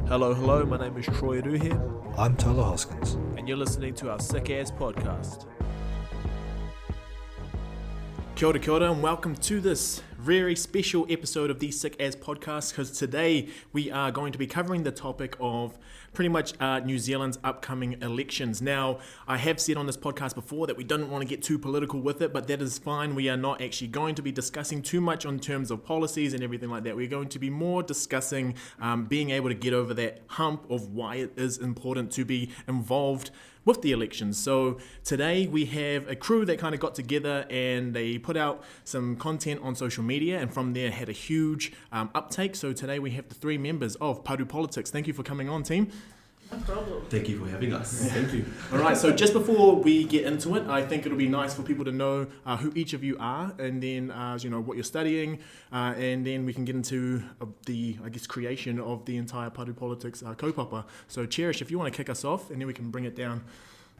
Hello, hello, my name is Troy Aotearoa here, I'm Tyler Hoskins. and you're listening to our Sick Ass podcast. Kia ora, and welcome to this very special episode of the Sick As podcast, because today we are going to be covering the topic of pretty much New Zealand's upcoming elections. Now, I have said on this podcast before that we don't want to get too political with it, but that is fine. We are not actually going to be discussing too much on terms of policies and everything like that. We're going to be more discussing being able to get over that hump of why it is important to be involved with the elections. So today we have a crew that kind of got together and they put out some content on social media, and from there had a huge uptake. So today we have the three members of Paru Politics. Thank you for coming on, team. No problem. Thank you for having us. Thank you. All right, so just before we get into it, I think it'll be nice for people to know who each of you are, and then what you're studying, and then we can get into the creation of the entire Paru Politics kaupapa. So Cherish, if you want to kick us off, and then we can bring it down.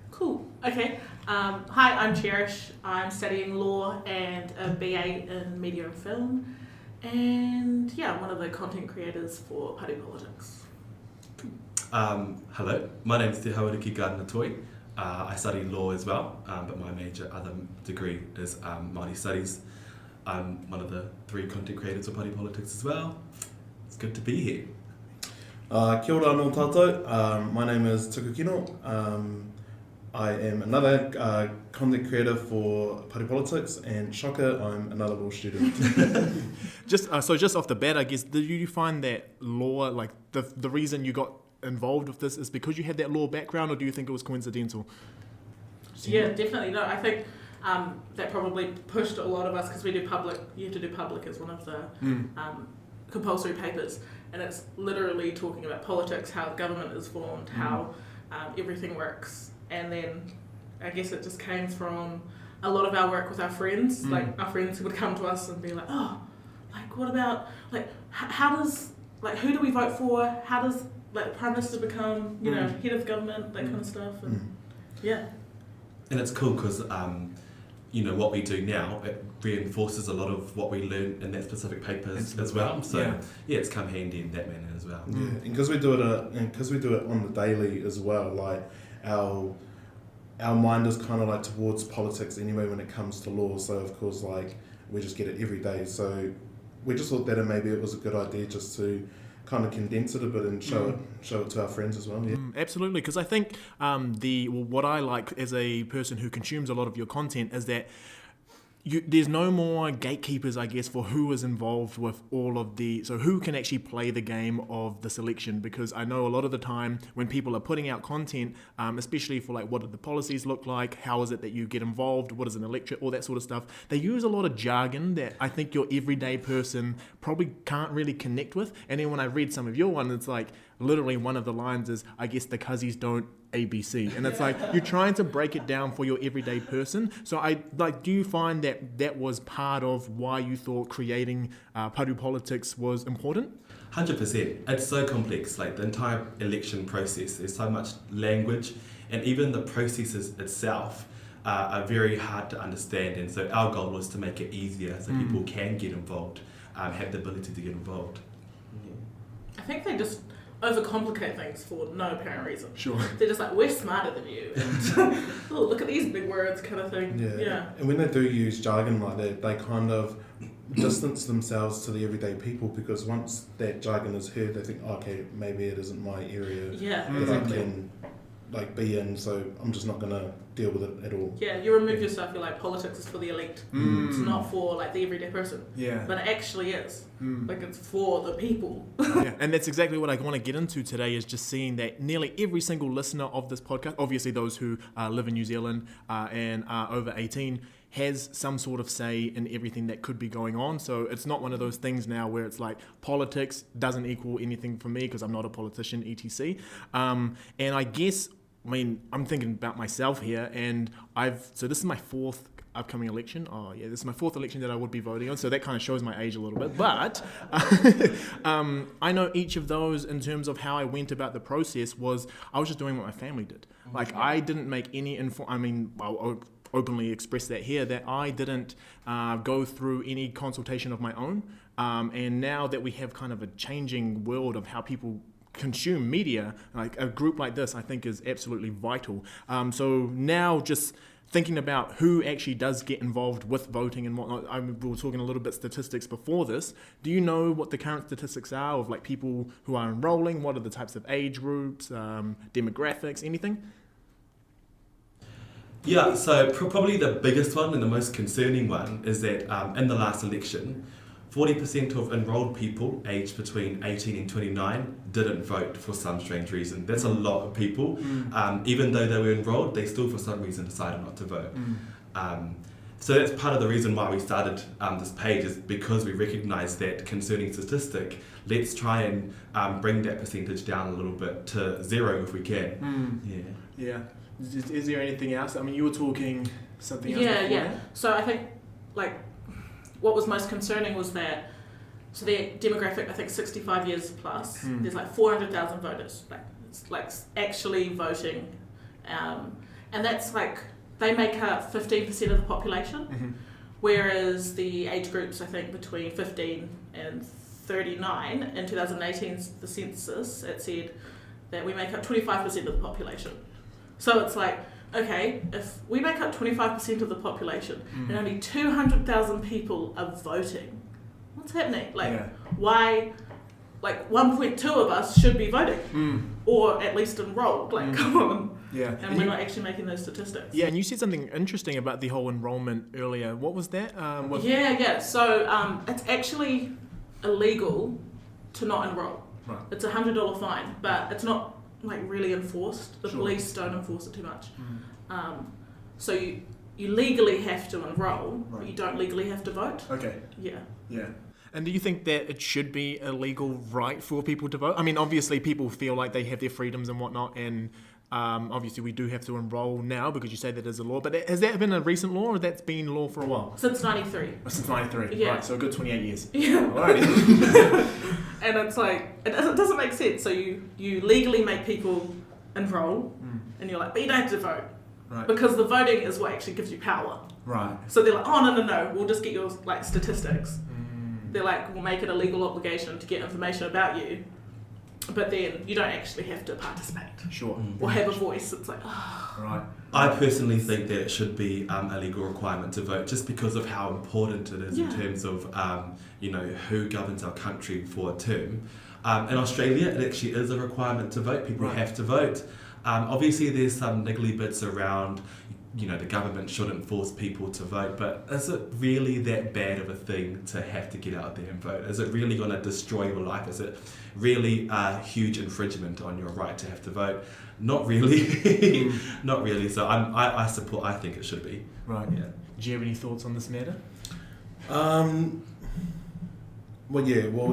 Cool. Okay. Hi, I'm Cherish. I'm studying law and a BA in media and film. And yeah, I'm one of the content creators for Paru Politics. Hello, my name is Te Hauriki Gardner-Toi. I study law as well, but my other degree is Māori Studies. I'm one of the three content creators of Paru Politics as well. It's good to be here. Kia ora anō tātou. My name is Tuku Kino. I am another content creator for Paru Politics, and shocker, I'm another law student. Just off the bat, I guess, did you find that law, like the reason you got involved with this is because you had that law background, or do you think it was coincidental? Yeah, definitely. No, I think that probably pushed a lot of us, because we do public. You have to do public as one of the compulsory papers, and it's literally talking about politics, how government is formed, how everything works. And then I guess it just came from a lot of our work with our friends. Like, our friends would come to us and be like, oh, like, what about, like, how does, like, who do we vote for? How does, like, Prime Minister become, head of government, that kind of stuff. And yeah. And it's cool because, what we do now, it reinforces a lot of what we learned in that specific papers as well. So yeah, it's come handy in that manner as well. Yeah, and because we do it on the daily as well, like, our mind is kind of like towards politics anyway when it comes to law, so of course, like, we just get it every day. So we just thought that maybe it was a good idea just to kind of condense it a bit and show it to our friends as well. Yeah. Absolutely, because I think what I like as a person who consumes a lot of your content is that there's no more gatekeepers, I guess, for who is involved with all of so who can actually play the game of this election, because I know a lot of the time when people are putting out content, especially for like what do the policies look like, how is it that you get involved, what is an electorate, all that sort of stuff, they use a lot of jargon that I think your everyday person probably can't really connect with. And then when I read some of your one, it's like literally one of the lines is, I guess the cuzzies don't ABC, and it's like you're trying to break it down for your everyday person. So do you find that was part of why you thought creating Paru Politics was important? 100%. It's so complex, like the entire election process. There's so much language, and even the processes itself are very hard to understand. And so our goal was to make it easier so people can get involved, have the ability to get involved. I think they just overcomplicate things for no apparent reason. Sure. They're just like, we're smarter than you. And, oh, look at these big words kind of thing. Yeah. And when they do use jargon like that, they kind of distance themselves to the everyday people, because once that jargon is heard, they think, okay, maybe it isn't my area that I can be in, so I'm just not going to deal with it at all. Yeah, you remove yourself, you're like, politics is for the elite. It's not for like the everyday person. Yeah. But it actually is. Like, it's for the people. Yeah, and that's exactly what I want to get into today, is just seeing that nearly every single listener of this podcast, obviously those who live in New Zealand and are over 18, has some sort of say in everything that could be going on. So it's not one of those things now where it's like politics doesn't equal anything for me because I'm not a politician, etc. And I guess, I'm thinking about myself here, and so this is my fourth upcoming election. Oh yeah, this is my fourth election that I would be voting on, so that kind of shows my age a little bit. But I know each of those, in terms of how I went about the process, was I was just doing what my family did. Like, I didn't make any I'll openly express that here, that I didn't go through any consultation of my own. And now that we have kind of a changing world of how people consume media, like a group like this, I think is absolutely vital. So now just thinking about who actually does get involved with voting and whatnot, we were talking a little bit statistics before this. Do you know what the current statistics are of like people who are enrolling? What are the types of age groups, demographics, anything? Yeah, so probably the biggest one and the most concerning one is that in the last election, 40% of enrolled people aged between 18 and 29 didn't vote for some strange reason. That's a lot of people. Even though they were enrolled, they still for some reason decided not to vote. So that's part of the reason why we started this page, is because we recognise that concerning statistic. Let's try and bring that percentage down a little bit to 0 if we can. Yeah. Is there anything else? I mean, you were talking something else before. Yeah. So I think, like, what was most concerning was that, so the demographic, I think 65 years plus, there's like 400,000 voters, like actually voting. And that's like, they make up 15% of the population, whereas the age groups, I think, between 15 and 39, in 2018, the census, it said that we make up 25% of the population. So it's like, okay, if we make up 25% of the population and only 200,000 people are voting, what's happening? Why, 1.2 of us should be voting, or at least enrolled, come on. Yeah. And we're not actually making those statistics. Yeah, and you said something interesting about the whole enrollment earlier. What was that? So it's actually illegal to not enroll. Right. It's a $100 fine, but it's not really enforced. The police don't enforce it too much. So you legally have to enroll, but you don't legally have to vote. Okay. Yeah. And do you think that it should be a legal right for people to vote? I mean, obviously people feel like they have their freedoms and whatnot, and obviously we do have to enroll now because you say that there's a law, but has that been a recent law, or that's been law for a while? Since 93. Since 93, yeah. Right, so a good 28 years. Yeah. Alrighty. And it's like, it doesn't make sense. So you legally make people enroll, and you're like, but you don't have to vote. Right. Because the voting is what actually gives you power. Right. So they're like, oh, no, we'll just get your statistics. They're like, we'll make it a legal obligation to get information about you, but then you don't actually have to participate. Sure. Or have a voice. It's like, oh. Right. I personally think that it should be a legal requirement to vote, just because of how important it is in terms of who governs our country for a term. In Australia, it actually is a requirement to vote. People have to vote. Obviously, there's some niggly bits around, the government shouldn't force people to vote, but is it really that bad of a thing to have to get out there and vote? Is it really going to destroy your life? Is it really a huge infringement on your right to have to vote? Not really. Not really. So I think it should be. Right. Yeah. Do you have any thoughts on this matter?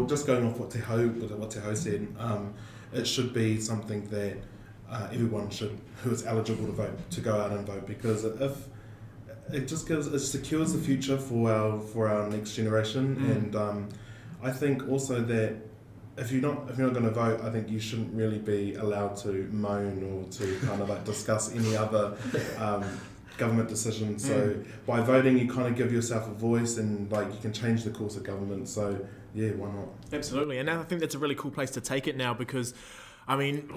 Just going off what Te Hau said, it should be something that everyone who is eligible to vote, to go out and vote, because if it secures the future for our next generation, and I think also that if you're not going to vote, I think you shouldn't really be allowed to moan or to kind of discuss any other government decisions. So by voting, you kind of give yourself a voice, and you can change the course of government. So yeah, why not? Absolutely, and I think that's a really cool place to take it now, because I mean,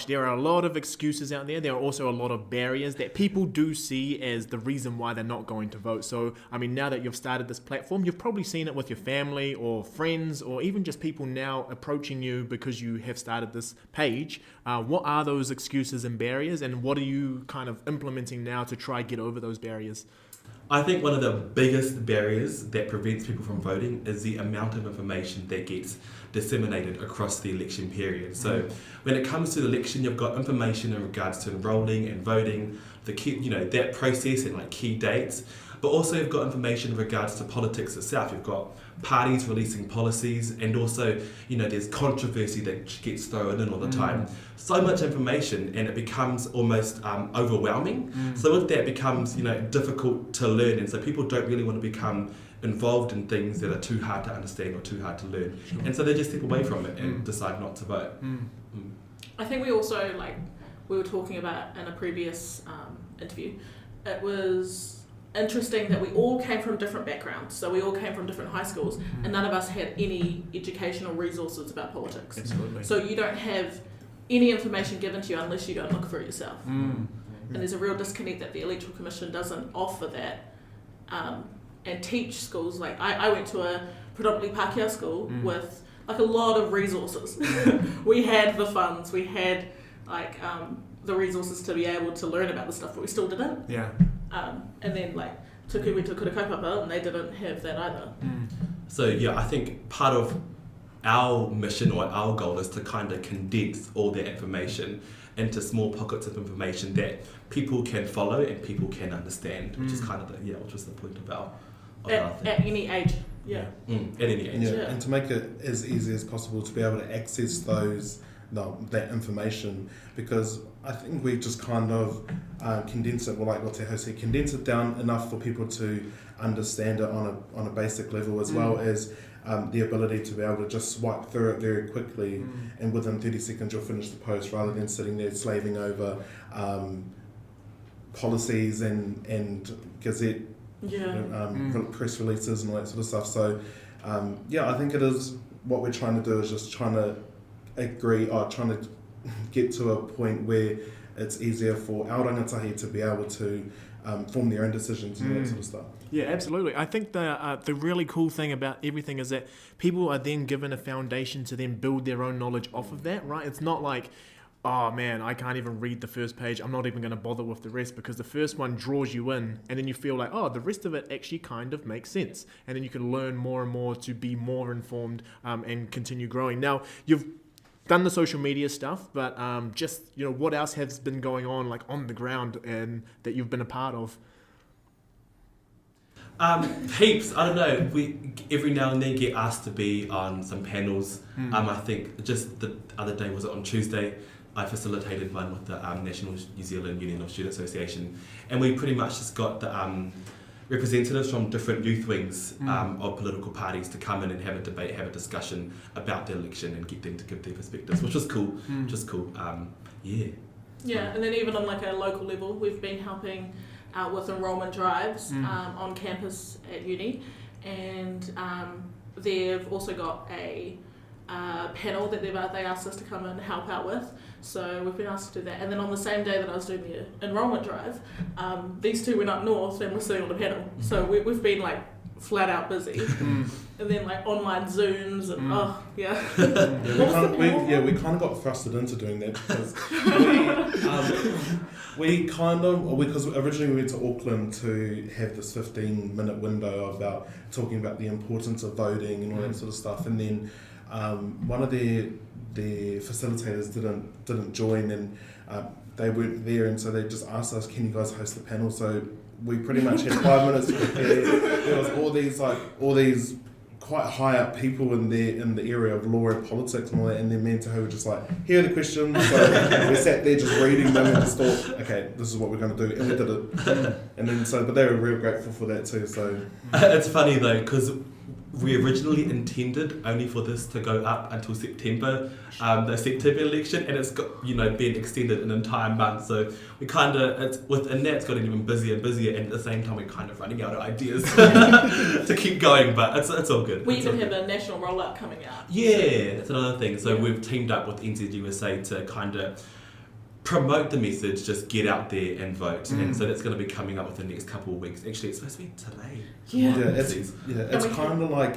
there are a lot of excuses out there. There are also a lot of barriers that people do see as the reason why they're not going to vote. So, I mean, now that you've started this platform, you've probably seen it with your family or friends, or even just people now approaching you because you have started this page. What are those excuses and barriers, and what are you kind of implementing now to try get over those barriers? I think one of the biggest barriers that prevents people from voting is the amount of information that gets disseminated across the election period. So when it comes to the election, you've got information in regards to enrolling and voting, the key, that process and key dates, but also you've got information in regards to politics itself. You've got parties releasing policies, and also there's controversy that gets thrown in all the time. So much information, and it becomes almost overwhelming. So with that, it becomes difficult to learn, and so people don't really want to become involved in things that are too hard to understand or too hard to learn, and so they just step away from it and decide not to vote. I think we also, we were talking about in a previous interview, it was interesting that we all came from different backgrounds. So we all came from different high schools, and none of us had any educational resources about politics. Absolutely. So you don't have any information given to you unless you go and look for it yourself. And there's a real disconnect that the Electoral Commission doesn't offer that and teach schools. Like I went to a predominantly Pākehā school with like a lot of resources. We had the funds, we had like the resources to be able to learn about the stuff, but we still didn't. Yeah. And then like Tuku went to Kura Kaupapa and they didn't have that either. So yeah, I think part of our mission or our goal is to kind of condense all that information into small pockets of information that people can follow and people can understand, which is kind of which was the point of our at any age. Yeah. At any age. Yeah, and to make it as easy as possible to be able to access that information, because I think we just kind of condense it, well, like what Te Ho said, condense it down enough for people to understand it on a basic level, as well as the ability to be able to just swipe through it very quickly, and within 30 seconds you'll finish the post, rather than sitting there slaving over policies and gazette press releases and all that sort of stuff. So I think it is, what we're trying to do is just trying to trying to get to a point where it's easier for our rangatahi to be able to form their own decisions and all that sort of stuff. Yeah, absolutely. I think the really cool thing about everything is that people are then given a foundation to then build their own knowledge off of that, right? It's not like, oh man, I can't even read the first page, I'm not even going to bother with the rest, because the first one draws you in, and then you feel like, oh, the rest of it actually kind of makes sense. And then you can learn more and more to be more informed and continue growing. Now, you've done the social media stuff, but just, what else has been going on like on the ground and that you've been a part of? Heaps. I don't know. We every now and then get asked to be on some panels. I think just the other day, was it on Tuesday, I facilitated one with the National New Zealand Union of Student Association, and we pretty much just got the representatives from different youth wings of political parties to come in and have a debate, have a discussion about the election, and get them to give their perspectives, which was cool. Yeah, and then even on like a local level, we've been helping out with enrolment drives on campus at uni, and they've also got a panel that they asked us to come and help out with. So we've been asked to do that. And then on the same day that I was doing the enrolment drive, these two went up north and were sitting on the panel. So we've been like flat out busy. And then like online Zooms and we kind of got thrusted into doing that because because originally we went to Auckland to have this 15-minute window about talking about the importance of voting and all that sort of stuff, and then one of the facilitators didn't join, and they weren't there, and so they just asked us, can you guys host the panel? So we pretty much had 5 minutes to prepare. There was all these quite high up people in the area of law and politics and all that, and then me and Tahu were just like, here are the questions. So we sat there just reading them and just thought, okay, this is what we're going to do, and we did it. And then but they were real grateful for that too. So it's funny though, because we originally intended only for this to go up until September, the September election, and it's got been extended an entire month. So we within that it's gotten even busier and busier, and at the same time we're kind of running out of ideas to keep going. But it's all good. We even have a national rollout coming out. Yeah, that's another thing. So we've teamed up with NZUSA to kind of promote the message, just get out there and vote. And so that's going to be coming up within the next couple of weeks. Actually, it's supposed to be today. It's kind of like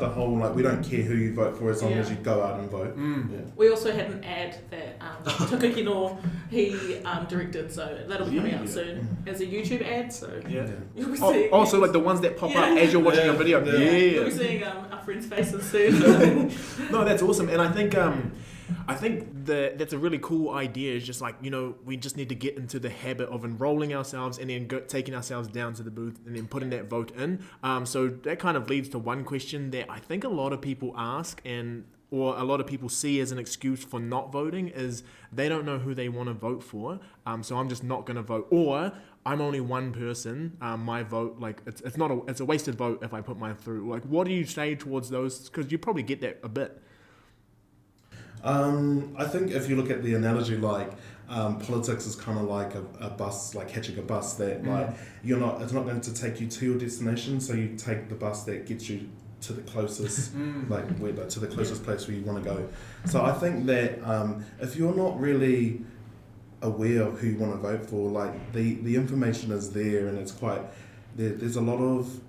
the whole we don't care who you vote for as long as you go out and vote. We also had an ad that Tuku Kino he directed, so that'll be coming out soon as a YouTube ad. So you'll be seeing. So like the ones that pop up as you're watching a video. You'll be seeing our friends' faces soon. No, that's awesome, and I think that's a really cool idea. Is just like, we just need to get into the habit of enrolling ourselves and then taking ourselves down to the booth and then putting that vote in. So that kind of leads to one question that I think a lot of people ask or a lot of people see as an excuse for not voting is they don't know who they want to vote for. So I'm just not going to vote. Or I'm only one person. My vote, it's a wasted vote if I put mine through. Like, what do you say towards those? Because you probably get that a bit. I think if you look at the analogy, politics is kind of like a bus, like catching a bus that like it's not going to take you to your destination, so you take the bus that gets you to the closest to the closest place where you want to go. So I think that if you're not really aware of who you want to vote for, like the information is there, and it's quite there's a lot of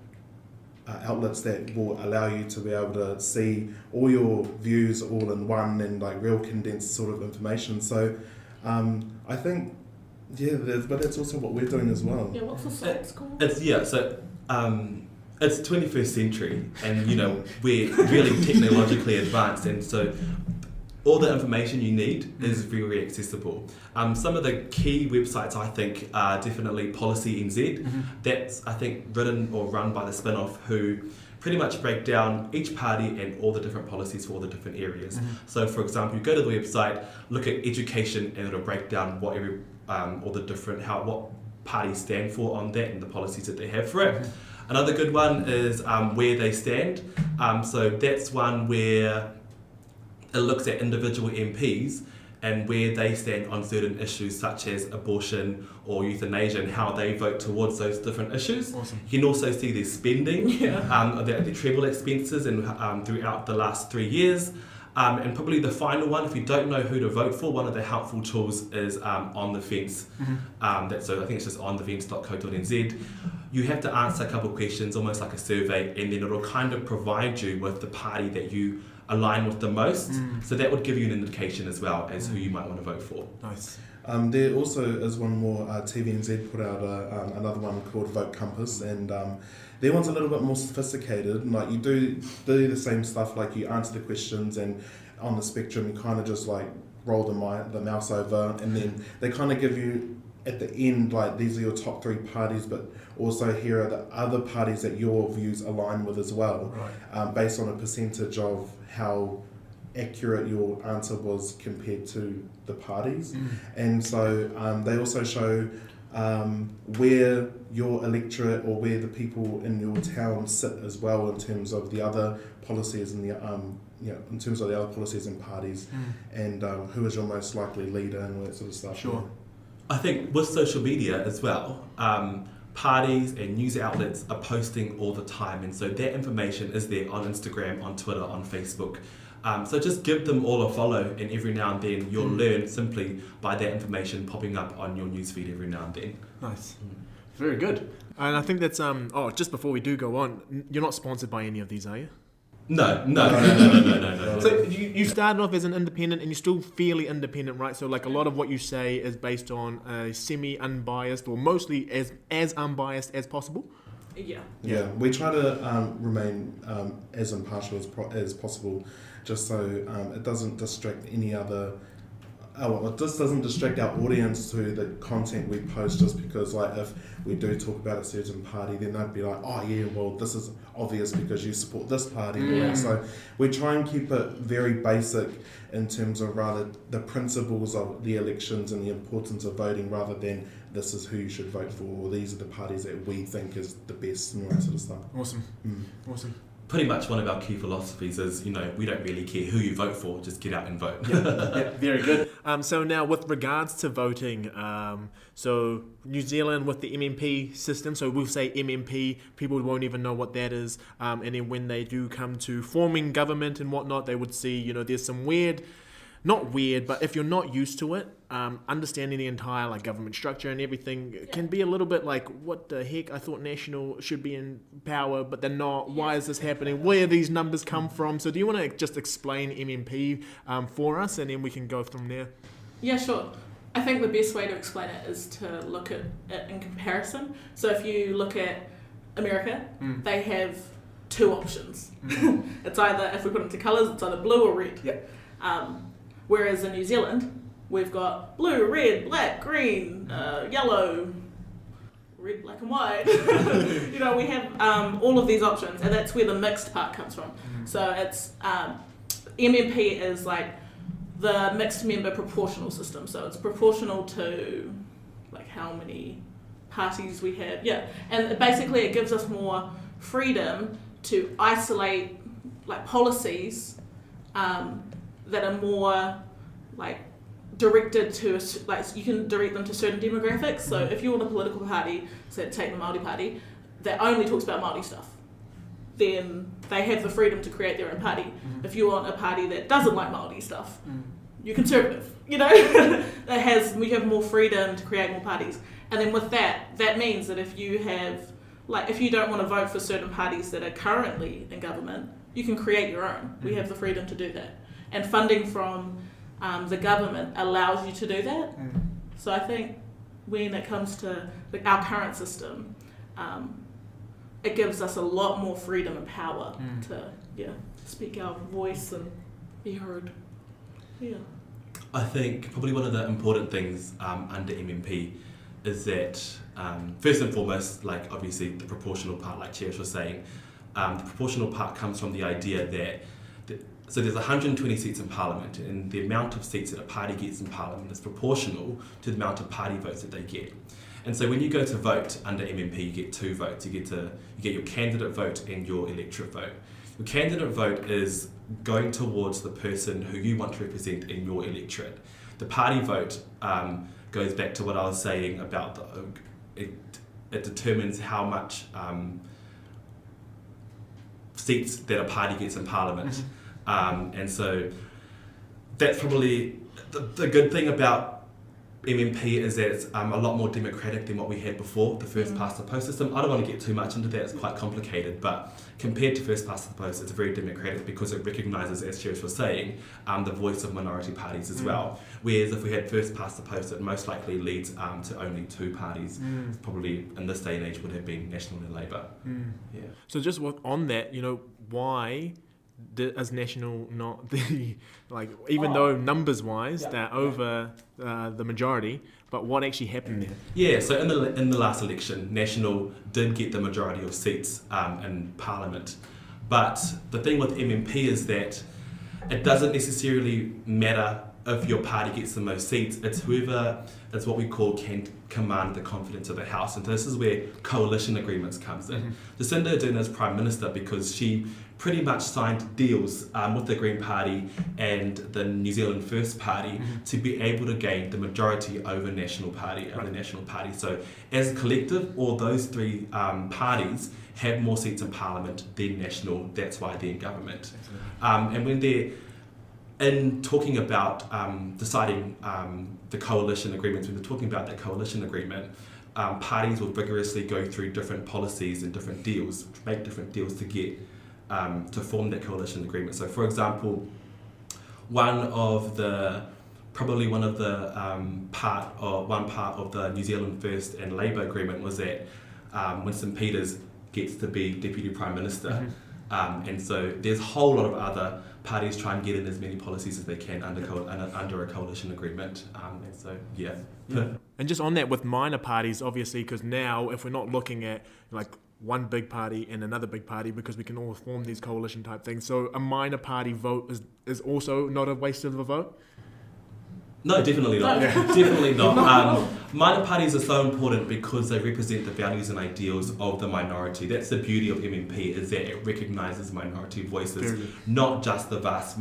outlets that will allow you to be able to see all your views all in one and like real condensed sort of information. So I think but that's also what we're doing as well. Yeah, what's the site's called? It's 21st century, and we're really technologically advanced, and so all the information you need is very accessible. Some of the key websites I think are definitely Policy NZ. That's I think written or run by the spin-off, who pretty much break down each party and all the different policies for all the different areas. So for example, you go to the website, look at education, and it'll break down what what parties stand for on that and the policies that they have for it. Another good one is Where They Stand. So that's one where it looks at individual MPs and where they stand on certain issues such as abortion or euthanasia and how they vote towards those different issues. Awesome. You can also see their spending, their travel expenses and throughout the last 3 years. And probably the final one, if you don't know who to vote for, one of the helpful tools is On The Fence. So I think it's just onthefence.co.nz. You have to answer a couple of questions, almost like a survey, and then it'll kind of provide you with the party that you align with the most. So that would give you an indication as well as who you might want to vote for. Nice. There also is one more. TVNZ put out another one called Vote Compass, and their one's a little bit more sophisticated. Like you do the same stuff, like you answer the questions, and on the spectrum you kind of just like roll the mouse over, and then they kind of give you at the end like these are your top 3 parties, but also here are the other parties that your views align with as well, based on a percentage of how accurate your answer was compared to the parties. And so they also show where your electorate or where the people in your town sit as well in terms of the other policies and in terms of the other policies and parties, and who is your most likely leader and all that sort of stuff. Sure. I think with social media as well, parties and news outlets are posting all the time, and so that information is there on Instagram, on Twitter, on Facebook. So just give them all a follow, and every now and then you'll learn simply by that information popping up on your newsfeed every now and then. Nice. Very good. And I think that's just before we do go on, you're not sponsored by any of these, are you? No. So you started off as an independent, and you're still fairly independent, right? So like a lot of what you say is based on a semi-unbiased, or mostly as unbiased as possible. Yeah, we try to remain as impartial as possible, just so it doesn't distract any other. It just doesn't distract our audience to the content we post, just because like if we do talk about a certain party, then they'd be like, oh yeah, well this is obvious because you support this party. So we try and keep it very basic in terms of rather the principles of the elections and the importance of voting, rather than this is who you should vote for, or these are the parties that we think is the best, and all that sort of stuff. Awesome. Awesome. Pretty much one of our key philosophies is, we don't really care who you vote for, just get out and vote. Yeah, very good. So now with regards to voting, so New Zealand with the MMP system, so we'll say MMP, people won't even know what that is, and then when they do come to forming government and whatnot, they would see, there's some not weird, but if you're not used to it, understanding the entire government structure and everything can be a little bit like, what the heck? I thought National should be in power, but they're not. Why is this happening? Where these numbers come from? So do you want to just explain MMP for us, and then we can go from there? Yeah, sure. I think the best way to explain it is to look at it in comparison. So if you look at America, they have 2 options. It's either, if we put it into colours, it's either blue or red. Whereas in New Zealand, we've got blue, red, black, green, yellow, red, black and white. We have all of these options, and that's where the mixed part comes from. So it's MMP is like the mixed member proportional system. So it's proportional to how many parties we have. And basically it gives us more freedom to isolate policies that are more directed to you can direct them to certain demographics. So if you want a political party, say take the Māori Party, that only talks about Māori stuff, then they have the freedom to create their own party. If you want a party that doesn't like Māori stuff, you're conservative. You have more freedom to create more parties. And then with that means that if you don't want to vote for certain parties that are currently in government, you can create your own. We have the freedom to do that. And funding from the government allows you to do that. So I think when it comes to our current system, it gives us a lot more freedom and power to speak our voice and be heard. Yeah. I think probably one of the important things under MMP is that first and foremost, like obviously the proportional part, like Cherish was saying, the proportional part comes from the idea that so there's 120 seats in Parliament, and the amount of seats that a party gets in Parliament is proportional to the amount of party votes that they get. And so when you go to vote under MMP, you get 2 votes. You get your candidate vote and your electorate vote. Your candidate vote is going towards the person who you want to represent in your electorate. The party vote goes back to what I was saying about it determines how much seats that a party gets in Parliament. And so that's probably the good thing about MMP is that it's a lot more democratic than what we had before, the first past the post system. I don't want to get too much into that, it's quite complicated, but compared to first past the post, it's very democratic because it recognises, as Cherish was saying, the voice of minority parties as well. Whereas if we had first past the post, it most likely leads to only 2 parties. Probably in this day and age would have been National and Labour. Yeah. So just on that, why is National not the even though numbers wise they're over the majority, but what actually happened there? Yeah, so in the last election, National did get the majority of seats in Parliament, but the thing with MMP is that it doesn't necessarily matter if your party gets the most seats. It's whoever is what we call can command the confidence of the House, and this is where coalition agreements comes in. Jacinda Ardern is Prime Minister because she pretty much signed deals with the Green Party and the New Zealand First Party to be able to gain the majority over National Party, the National Party. So as a collective, all those 3 parties have more seats in Parliament than National. That's why they're in government. And when they're in talking about deciding the coalition agreements, when they're talking about that coalition agreement, parties will vigorously go through different policies and different deals, make different deals to get to form that coalition agreement. So, for example, one part of the New Zealand First and Labour agreement was that Winston Peters gets to be Deputy Prime Minister. And so there's a whole lot of other parties try and get in as many policies as they can under a coalition agreement. And so, yeah. And just on that with minor parties, obviously, because now if we're not looking at one big party and another big party, because we can all form these coalition type things, so a minor party vote is also not a waste of a vote? No, definitely not. Definitely not. Minor parties are so important because they represent the values and ideals of the minority. That's the beauty of MMP, is that it recognises minority voices, not just the vast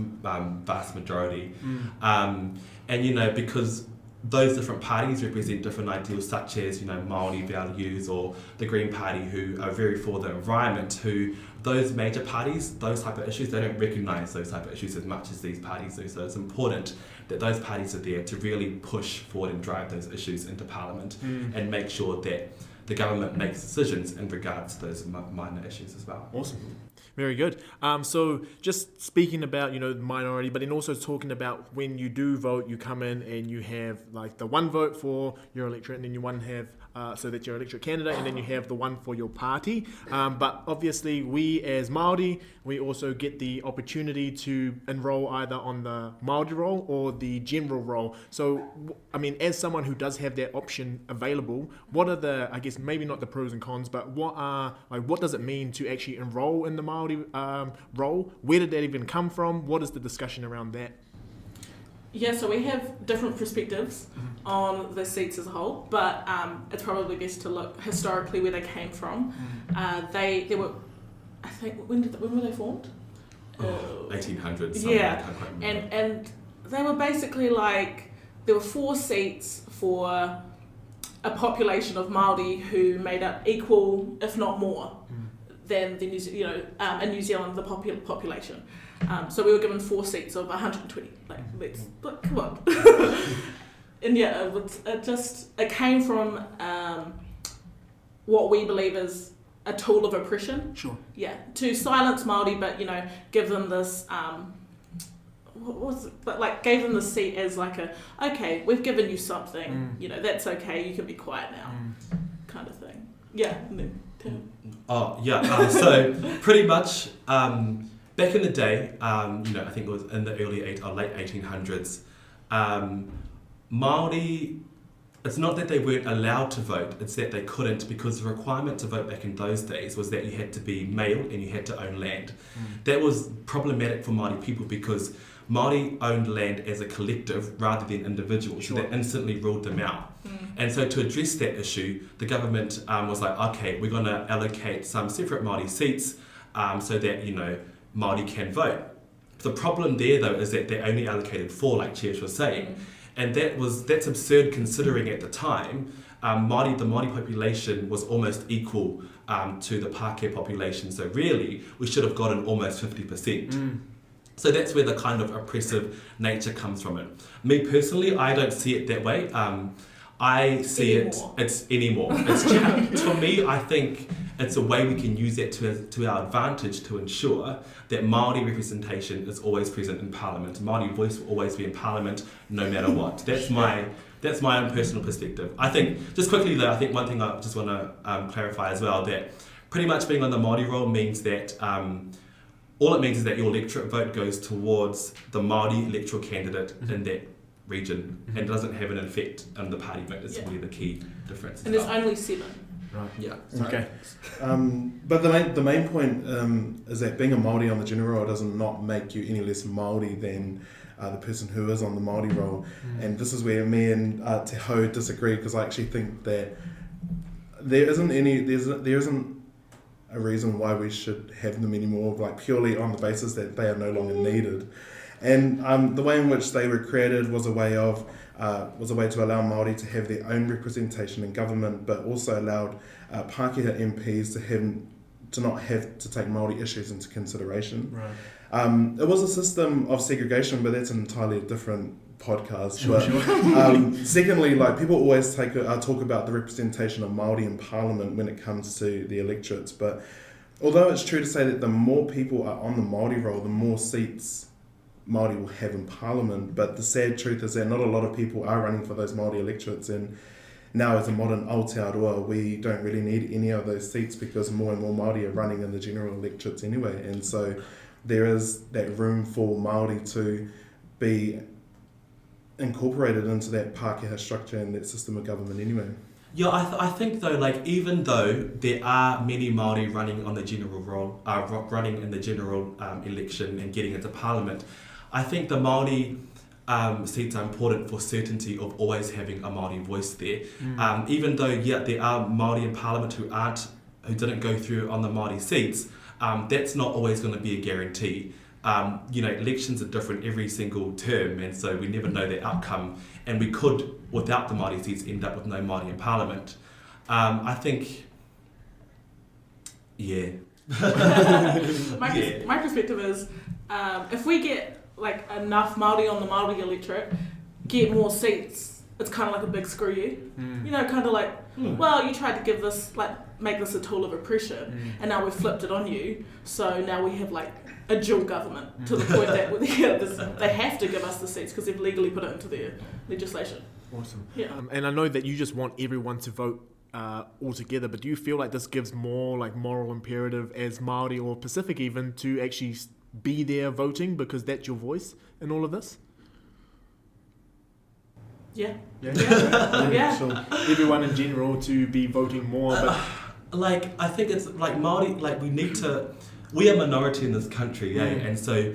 majority. And because those different parties represent different ideals, such as Māori values, or the Green Party, who are very for the environment, who those major parties, those type of issues, they don't recognise those type of issues as much as these parties do. So it's important that those parties are there to really push forward and drive those issues into Parliament and make sure that the government makes decisions in regards to those minor issues as well. Awesome. Very good. So just speaking about, minority, but then also talking about when you do vote, you come in and you have the one vote for your electorate, and then you have so that's your electorate candidate, and then you have the one for your party. But obviously we as Māori, we also get the opportunity to enroll either on the Māori roll or the general roll. So, as someone who does have that option available, what are the, I guess, maybe not the pros and cons, but what does it mean to actually enroll in the Māori role? Where did that even come from? What is the discussion around that? Yeah, so we have different perspectives on the seats as a whole, but it's probably best to look historically where they came from. They were, I think, when were they formed? 1800s. Yeah, and they were basically there were 4 seats for a population of Māori who made up equal, if not more, than the in New Zealand the population. So we were given 4 seats of 120. Come on. And yeah, it came from what we believe is a tool of oppression. Sure. Yeah, to silence Māori, but give them this. Gave them the seat as okay, we've given you something, that's okay, you can be quiet now, kind of thing. Yeah. And then, so pretty much back in the day, I think it was in the late 1800s, Māori, it's not that they weren't allowed to vote, it's that they couldn't, because the requirement to vote back in those days was that you had to be male and you had to own land. That was problematic for Māori people because Māori owned land as a collective rather than individuals, so that instantly ruled them out. And so to address that issue, the government was like, okay, we're going to allocate some separate Māori seats so that, Māori can vote. The problem there, though, is that they only allocated 4, like Cheers was saying. And that's absurd considering at the time, the Māori population was almost equal to the Pākehā population. So really, we should have gotten almost 50%. So that's where the kind of oppressive nature comes from it. Me personally, I don't see it that way. I see it's anymore. For me, I think it's a way we can use that to our advantage to ensure that Māori representation is always present in Parliament. Māori voice will always be in Parliament no matter what. That's my own personal perspective. I think, just quickly though, I think one thing I just want to clarify as well, that pretty much being on the Māori roll means that all it means is that your electorate vote goes towards the Māori electoral candidate in that region and doesn't have an effect on the party vote. That's really the key difference. And there's only 7. Right. Yeah. Okay. But the main point is that being a Māori on the general roll does not make you any less Māori than the person who is on the Māori roll. And this is where me and Te Hau disagree, because I actually think that there isn't a reason why we should have them anymore, purely on the basis that they are no longer needed. And the way in which they were created was a way to allow Māori to have their own representation in government, but also allowed Pākehā MPs to not have to take Māori issues into consideration. Right. It was a system of segregation, but that's an entirely different podcast. Sure. Secondly, people always talk about the representation of Māori in Parliament when it comes to the electorates, but although it's true to say that the more people are on the Māori roll, the more seats Māori will have in Parliament, but the sad truth is that not a lot of people are running for those Māori electorates, and now as a modern Aotearoa, we don't really need any of those seats because more and more Māori are running in the general electorates anyway, and so there is that room for Māori to be incorporated into that Pākehā structure and that system of government anyway. Yeah, I think though, even though there are many Māori running on the general roll, running in the general election and getting into Parliament, I think the Māori seats are important for certainty of always having a Māori voice there. Even though, there are Māori in Parliament who didn't go through on the Māori seats, that's not always going to be a guarantee. Elections are different every single term, and so we never know the outcome, and we could, without the Māori seats, end up with no Māori in Parliament. I think, My perspective is, if we get enough Māori on the Māori electorate, get more seats, it's kind of like a big screw you. Well, you tried to give this, make this a tool of oppression, and now we've flipped it on you, so now we have a dual government to the point that they have to give us the seats because they've legally put it into their legislation. Awesome. Yeah. And I know that you just want everyone to vote all together, but do you feel like this gives more moral imperative as Māori or Pacific even to actually be there voting because that's your voice in all of this? Yeah. Yeah. So everyone in general to be voting more, but I think it's Māori, we are a minority in this country, and so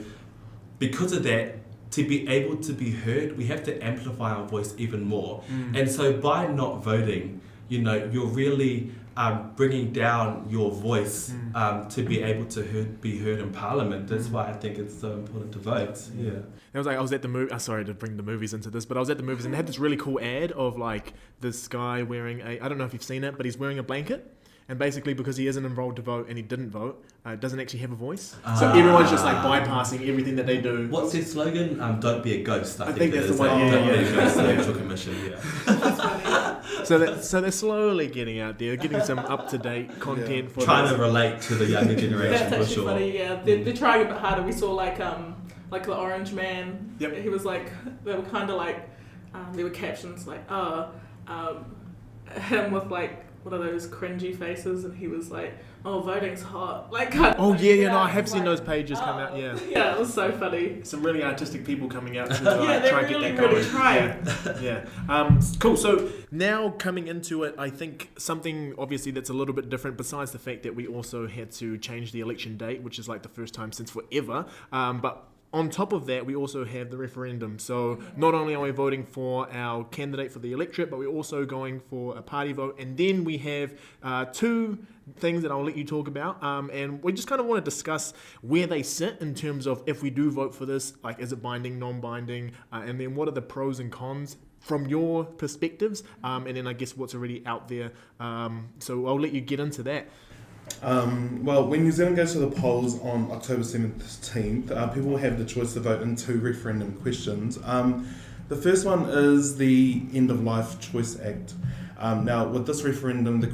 because of that, to be able to be heard, we have to amplify our voice even more. And so by not voting, you're really bringing down your voice to be able to be heard in Parliament. That's why I think it's so important to vote. Yeah. It was like I was at the movie. Sorry to bring the movies into this, but I was at the movies and they had this really cool ad of like this guy wearing I don't know if you've seen it, but he's wearing a blanket. And basically, because he isn't enrolled to vote and he didn't vote, doesn't actually have a voice. So everyone's just like bypassing everything that they do. What's his slogan? Don't be a ghost. I think that's it is. the one. Don't be a ghost. The Electoral Commission. Yeah. That's funny. So they're slowly getting out there, getting some up to date content for trying to relate to the younger generation. That's for actually sure. funny. Yeah, they're trying a bit harder. We saw like the Orange Man. Yep. He was like, they were kind of like, there were captions like, him with like one of those cringy faces, and he was like, "Oh, voting's hot." Like, no, I have seen those pages come out. Yeah, yeah, it was so funny. Some really artistic people coming out to yeah, try and really, get that really going. trying. Yeah. Cool. So now coming into it, I think something obviously that's a little bit different. Besides the fact that we also had to change the election date, which is like the first time since forever. But on top of that, we also have the referendum. So not only are we voting for our candidate for the electorate, but we're also going for a party vote. And then we have two things that I'll let you talk about. And we just kind of want to discuss where they sit in terms of if we do vote for this, like is it binding, non-binding? And then what are the pros and cons from your perspectives? And then I guess what's already out there. So I'll let you get into that. Well, when New Zealand goes to the polls on October 17th, people will have the choice to vote in two referendum questions. The first one is the End of Life Choice Act. Now, with this referendum, the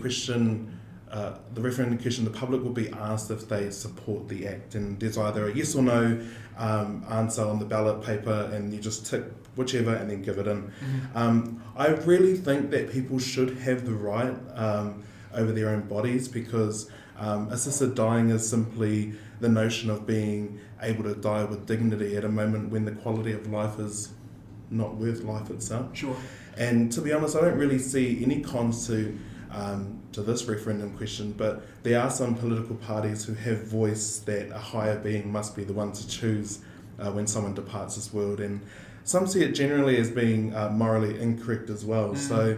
referendum question, the public will be asked if they support the act, and there's either a yes or no answer on the ballot paper, and you just tick whichever and then give it in. I really think that people should have the right over their own bodies, because assisted dying is simply the notion of being able to die with dignity at a moment when the quality of life is not worth life itself. Sure. And to be honest, I don't really see any cons to this referendum question, but there are some political parties who have voiced that a higher being must be the one to choose when someone departs this world, and some see it generally as being morally incorrect as well. So,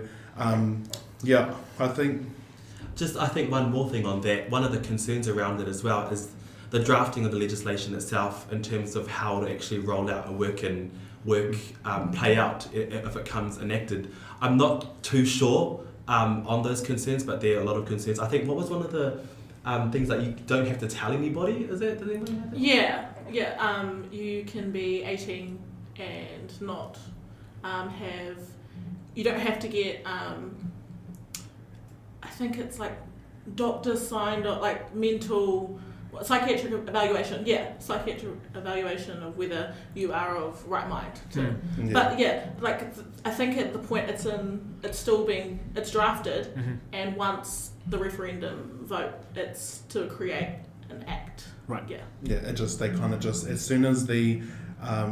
I think one more thing on that, one of the concerns around it as well is the drafting of the legislation itself in terms of how to actually roll out and play out if it comes enacted. I'm not too sure on those concerns, but there are a lot of concerns. I think, what was one of the things that you don't have to tell anybody? Is it? Did anyone have that? Yeah. You can be 18 and not you don't have to get I think it's like doctor signed or like psychiatric evaluation of whether you are of right mind too. But I think at the point it's drafted, and once the referendum vote, it's to create an act. Right. As soon as the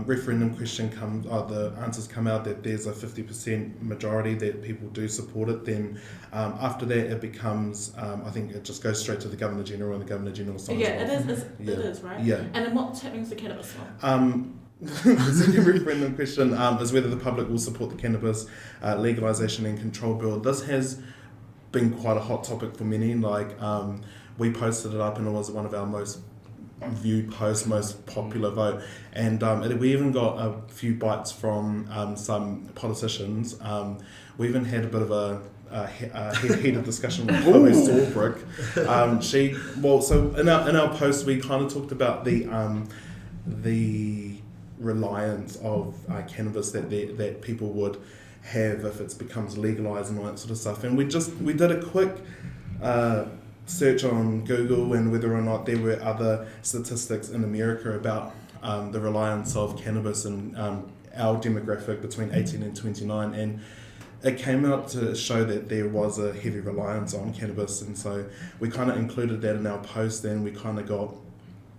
referendum question comes, the answers come out that there's a 50% majority that people do support it, then after that it becomes, I think it just goes straight to the Governor General, and the Governor General signs it off. is, right? Yeah. And then what's happening to the cannabis one? The second referendum question is whether the public will support the cannabis legalisation and control bill. This has been quite a hot topic for many. We posted it up, and it was one of our most viewed posts, most popular vote, and we even got a few bites from some politicians. We even had a bit of a heated discussion with Chloe Sawbrick. So in our post we kind of talked about the reliance of cannabis that people would have if it becomes legalised and all that sort of stuff, and we did a quick search on Google and whether or not there were other statistics in America about the reliance of cannabis in our demographic between 18 and 29, and it came out to show that there was a heavy reliance on cannabis, and so we kind of included that in our post, and we kind of got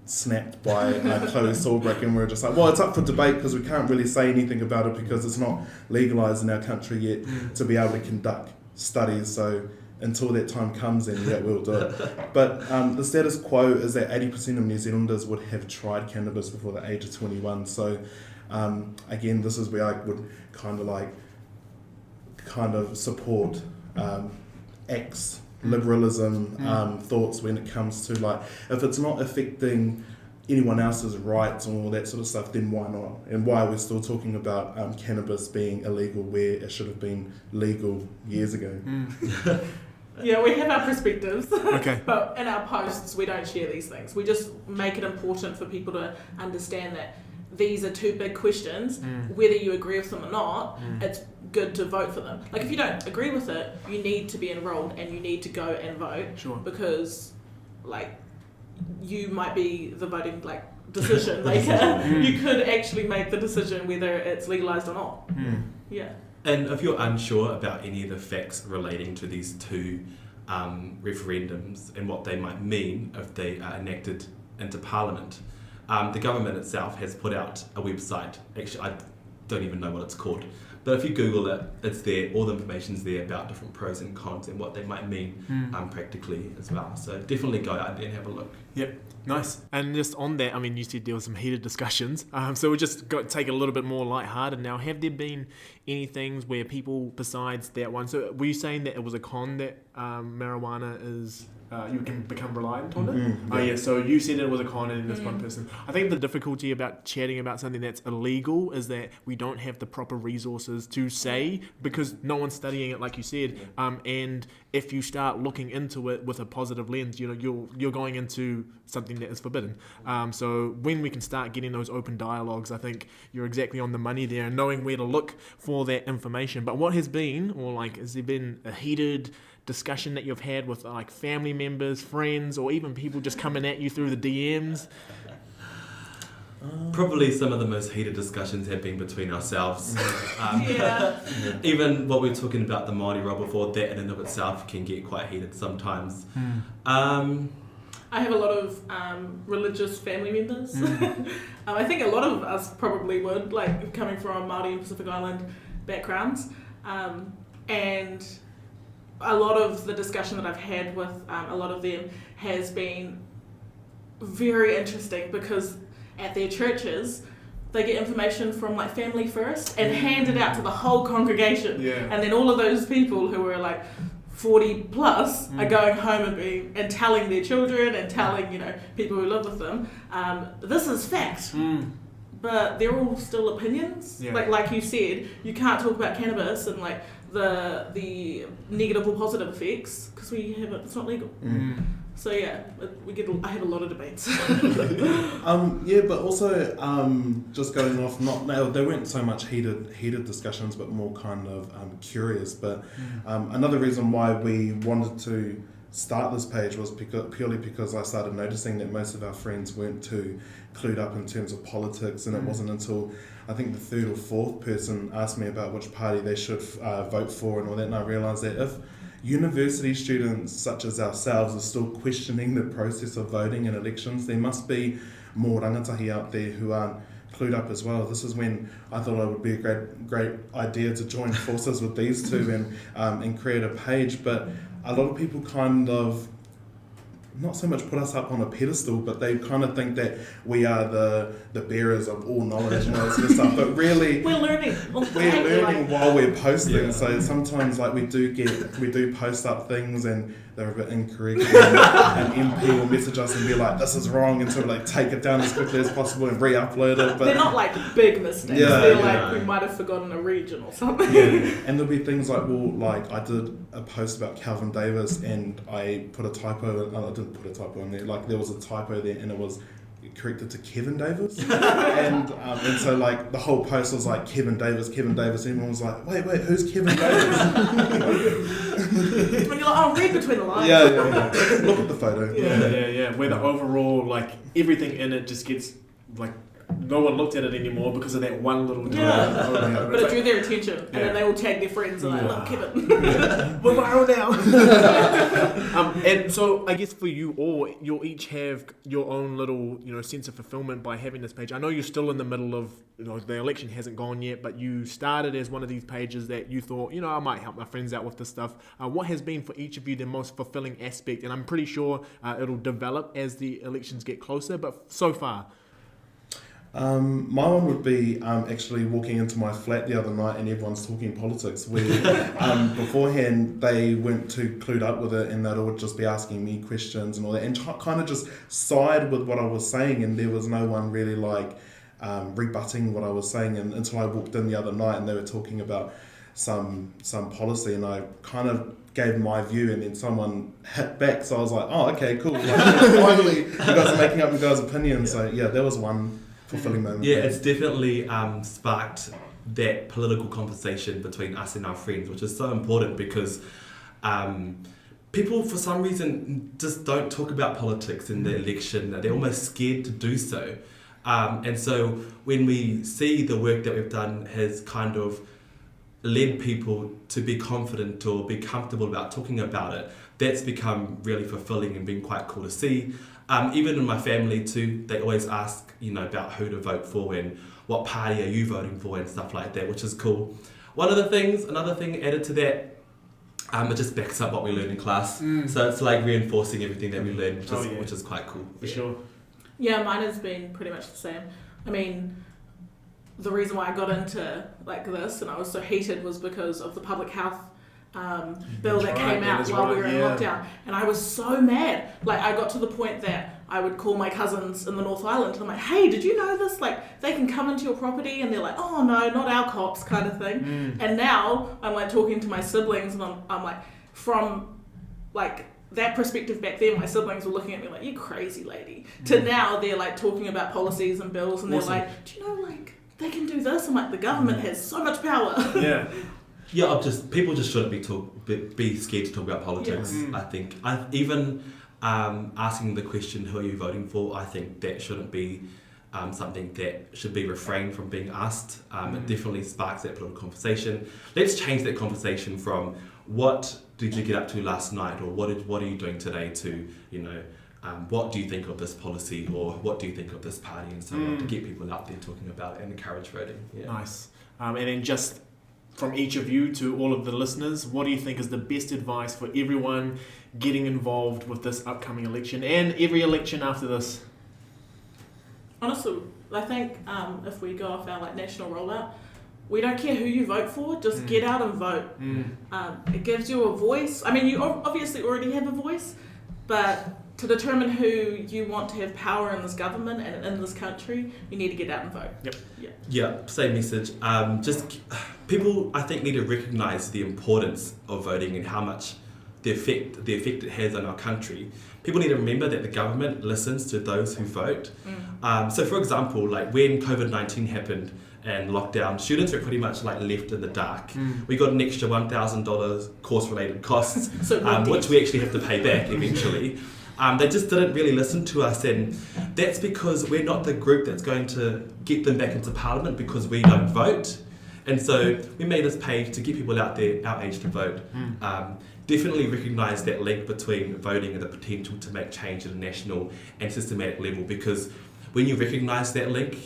snapped by Chloe Sawbrick, and we were just like, well, it's up for debate because we can't really say anything about it because it's not legalised in our country yet to be able to conduct studies, so until that time comes, and we'll do it. But the status quo is that 80% of New Zealanders would have tried cannabis before the age of 21. So again, this is where I would kind of support ex-liberalism thoughts when it comes to like, if it's not affecting anyone else's rights and all that sort of stuff, then why not? And why are we still talking about cannabis being illegal where it should have been legal years ago? Yeah, we have our perspectives, Okay. but in our posts we don't share these things. We just make it important for people to understand that these are two big questions. Whether you agree with them or not, it's good to vote for them. Like if you don't agree with it, you need to be enrolled and you need to go and vote. Sure. Because like you might be the voting like decision maker. You could actually make the decision whether it's legalized or not. Yeah. And if you're unsure about any of the facts relating to these two referendums and what they might mean if they are enacted into Parliament, the government itself has put out a website. Actually, I don't even know what it's called. But if you Google it, it's there. All the information's there about different pros and cons and what they might mean practically as well. So definitely go out there and have a look. Yep, nice. And just on that, I mean, you said there were some heated discussions. So we'll just take it a little bit more lighthearted now. Have there been any things where people, besides that one, so were you saying that it was a con that marijuana is... you can become reliant on it? Oh yeah, so you said it was a con and this one person. I think the difficulty about chatting about something that's illegal is that we don't have the proper resources to say, because no one's studying it like you said, and if you start looking into it with a positive lens, you know, you're going into something that is forbidden. So when we can start getting those open dialogues, I think you're exactly on the money there and knowing where to look for that information. But what has been, or like, has there been a heated discussion that you've had with like family members, friends, or even people just coming at you through the DMs? Probably some of the most heated discussions have been between ourselves. Even what we were talking about the Māori role before, that in and of itself can get quite heated sometimes. I have a lot of religious family members. I think a lot of us probably would, like coming from Māori and Pacific Island backgrounds. And a lot of the discussion that I've had with a lot of them has been very interesting, because at their churches they get information from like Family First and hand it out to the whole congregation. And then all of those people who are like 40 plus are going home and telling their children and telling, you know, people who live with them, this is fact. But they're all still opinions. Like you said, you can't talk about cannabis and like the negative or positive effects because it's not legal. So yeah, I have a lot of debates. But also just going off, they weren't so much heated discussions, but more kind of curious. But another reason why we wanted to start this page was purely because I started noticing that most of our friends weren't too clued up in terms of politics, and it wasn't until I think the third or fourth person asked me about which party they should vote for and all that, and I realised that if university students such as ourselves are still questioning the process of voting in elections, there must be more rangatahi out there who aren't clued up as well. This is when I thought it would be a great idea to join forces with these two and create a page, but a lot of people kind of not so much put us up on a pedestal, but they kind of think that we are the bearers of all knowledge and all that sort of stuff. But really, we're learning while we're posting. So sometimes like we do post up things and they're a bit incorrect, and MP will message us and be like, "This is wrong," and so we like take it down as quickly as possible and re-upload it. But they're not like big mistakes. They're like we might have forgotten a region or something. And there'll be things like, like I did a post about Calvin Davis and I put a typo. I didn't put a typo in there. Like there was a typo there and it was corrected to Kevin Davis. and so like the whole post was like Kevin Davis. Everyone was like, wait, who's Kevin Davis? When you're like, oh, read between the lines. Yeah. Look at the photo. Yeah. Where the overall, like everything in it just gets like no one looked at it anymore because of that one little but it drew their attention, and then they all tag their friends and like, look, Kevin. We're viral now. And so I guess for you all, you'll each have your own little, sense of fulfillment by having this page. I know you're still in the middle of, the election hasn't gone yet, but you started as one of these pages that you thought, I might help my friends out with this stuff. What has been for each of you the most fulfilling aspect? And I'm pretty sure it'll develop as the elections get closer, but so far. My one would be actually walking into my flat the other night and everyone's talking politics where beforehand they weren't too clued up with it and they'd all just be asking me questions and all that and kind of just side with what I was saying, and there was no one really like rebutting what I was saying, and until I walked in the other night and they were talking about some policy and I kind of gave my view and then someone hit back, so I was like, oh, okay, cool, like, finally you guys are making up your guys' opinions. So yeah, that was one fulfilling moment. Yeah, it's definitely sparked that political conversation between us and our friends, which is so important because people for some reason just don't talk about politics in the election. They're almost scared to do so. And so when we see the work that we've done has kind of led people to be confident or be comfortable about talking about it, that's become really fulfilling and been quite cool to see. Even in my family too, they always ask, about who to vote for and what party are you voting for and stuff like that, which is cool. Another thing added to that, it just backs up what we learned in class. So it's like reinforcing everything that we learned, which is quite cool. For sure. Yeah, mine has been pretty much the same. I mean, the reason why I got into like this and I was so heated was because of the public health bill that came out while we were in lockdown, and I was so mad. Like, I got to the point that I would call my cousins in the North Island and I'm like, hey, did you know this? Like, they can come into your property, and they're like, oh no, not our cops, kind of thing. And now I'm like talking to my siblings and I'm like, from like that perspective back then, my siblings were looking at me like, you crazy lady, to now they're like talking about policies and bills, and they're like, do you know, like, they can do this? I'm like, the government has so much power. Yeah, people just shouldn't be scared to talk about politics. I think even asking the question, who are you voting for, I think that shouldn't be something that should be refrained from being asked. It definitely sparks that political conversation. Let's change that conversation from what did you get up to last night, or what are you doing today, to what do you think of this policy, or what do you think of this party, and so on, to get people out there talking about it and encourage voting. Yeah. Nice. And then just from each of you to all of the listeners, what do you think is the best advice for everyone getting involved with this upcoming election and every election after this? Honestly, I think if we go off our like national rollout, we don't care who you vote for, just get out and vote. It gives you a voice. I mean, you obviously already have a voice, but to determine who you want to have power in this government and in this country, you need to get out and vote. Yeah, same message. Just people, I think, need to recognise the importance of voting and how much the effect it has on our country. People need to remember that the government listens to those who vote. So, for example, like when COVID-19 happened and lockdown, students were pretty much like left in the dark. We got an extra $1,000 course-related costs, which we actually have to pay back eventually. They just didn't really listen to us, and that's because we're not the group that's going to get them back into Parliament because we don't vote. And so we made this page to get people out there, our age, to vote. Definitely recognise that link between voting and the potential to make change at a national and systematic level, because when you recognise that link,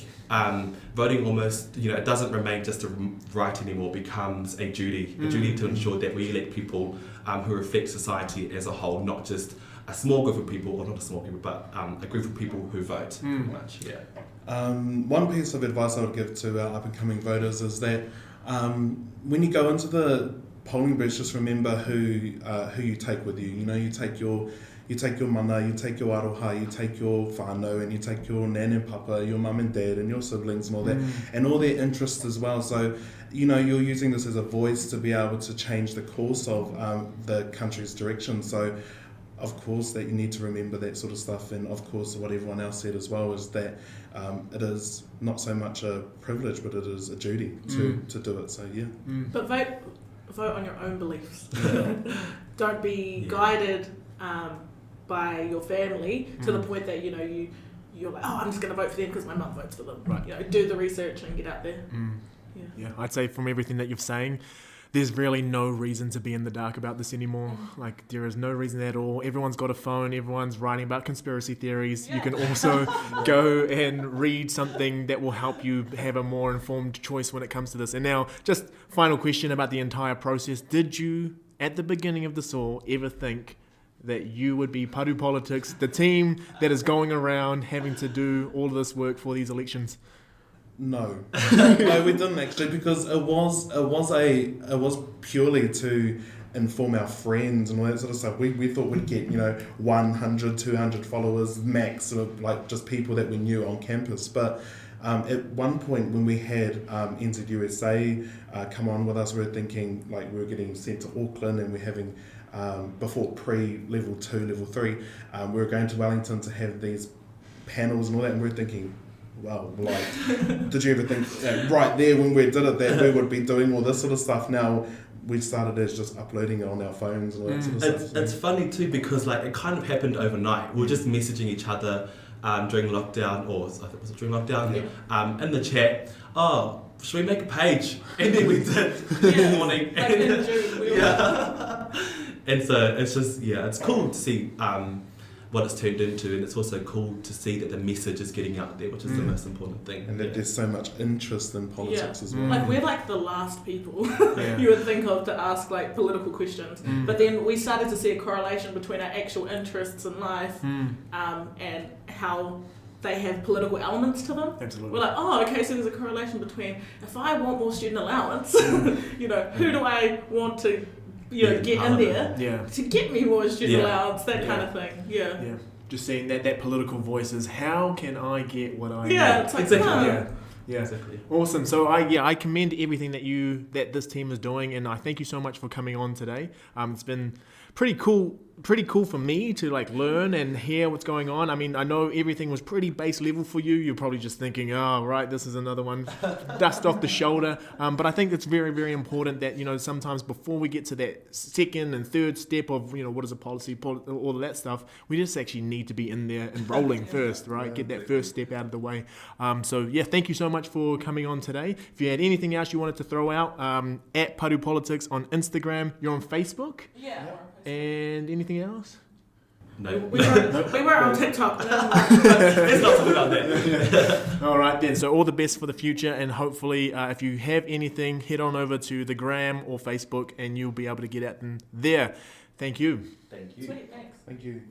voting almost, it doesn't remain just a right anymore, becomes a duty to ensure that we elect people who reflect society as a whole, not just a small group of people, or not a small group, but a group of people who vote, pretty much, One piece of advice I would give to our up-and-coming voters is that when you go into the polling booths, just remember who you take with you. You take your mana, you take your aroha, you take your whānau, and you take your nan and papa, your mum and dad, and your siblings and all that, and all their interests as well. So, you're using this as a voice to be able to change the course of the country's direction. So, of course, that you need to remember that sort of stuff, and of course, what everyone else said as well is that it is not so much a privilege, but it is a duty to do it. So, yeah. But vote on your own beliefs. Don't be guided by your family to the point that you're like, oh, I'm just going to vote for them because my mum votes for them. Right. Do the research and get out there. Yeah, I'd say from everything that you're saying, there's really no reason to be in the dark about this anymore. Like, there is no reason at all. Everyone's got a phone. Everyone's writing about conspiracy theories. You can also go and read something that will help you have a more informed choice when it comes to this. And now, just final question about the entire process. Did you, at the beginning of this all, ever think that you would be Paru Politics, the team that is going around having to do all of this work for these elections? No, no, we didn't actually, because it was purely to inform our friends and all that sort of stuff. We thought we'd get 100, 200 followers max, sort of like just people that we knew on campus. But at one point when we had NZUSA come on with us, we were thinking like we were getting sent to Auckland, and we're having before level 2, level 3, we were going to Wellington to have these panels and all that, and we were thinking, well, like, did you ever think right there when we did it that we would be doing all this sort of stuff? Now we started as just uploading it on our phones and all that sort of stuff. It's funny too, because like it kind of happened overnight. We were just messaging each other during lockdown, or I think was it during lockdown, in the chat. Oh, should we make a page? And then we did this morning. Like in June, And so it's just it's cool to see what it's turned into, and it's also cool to see that the message is getting out there, which is the most important thing. And that there's so much interest in politics as well. Like we're like the last people you would think of to ask like political questions. But then we started to see a correlation between our actual interests in life and how they have political elements to them. Absolutely. We're like, oh, okay, so there's a correlation between if I want more student allowance, who do I want to get in there to get me more student allowance, that kind of thing. Yeah. Just seeing that political voice is, how can I get what I need? It's like, exactly. Yeah, exactly. Awesome. So I commend everything that this team is doing, and I thank you so much for coming on today. It's been pretty cool for me to like learn and hear what's going on. I mean, I know everything was pretty base level for you. You're probably just thinking, oh, right, this is another one, dust off the shoulder. But I think it's very, very important that, sometimes before we get to that second and third step of, what is a policy, all of that stuff, we just actually need to be in there and rolling first, right? Get that first step out of the way. Thank you so much for coming on today. If you had anything else you wanted to throw out, at Paru Politics on Instagram, you're on Facebook? Yeah. And anything else? No. We were on TikTok. It's not something about that. All right then. So all the best for the future, and hopefully if you have anything, head on over to the Gram or Facebook and you'll be able to get at them there. Thank you. Thank you. Sweet, thanks. Thank you.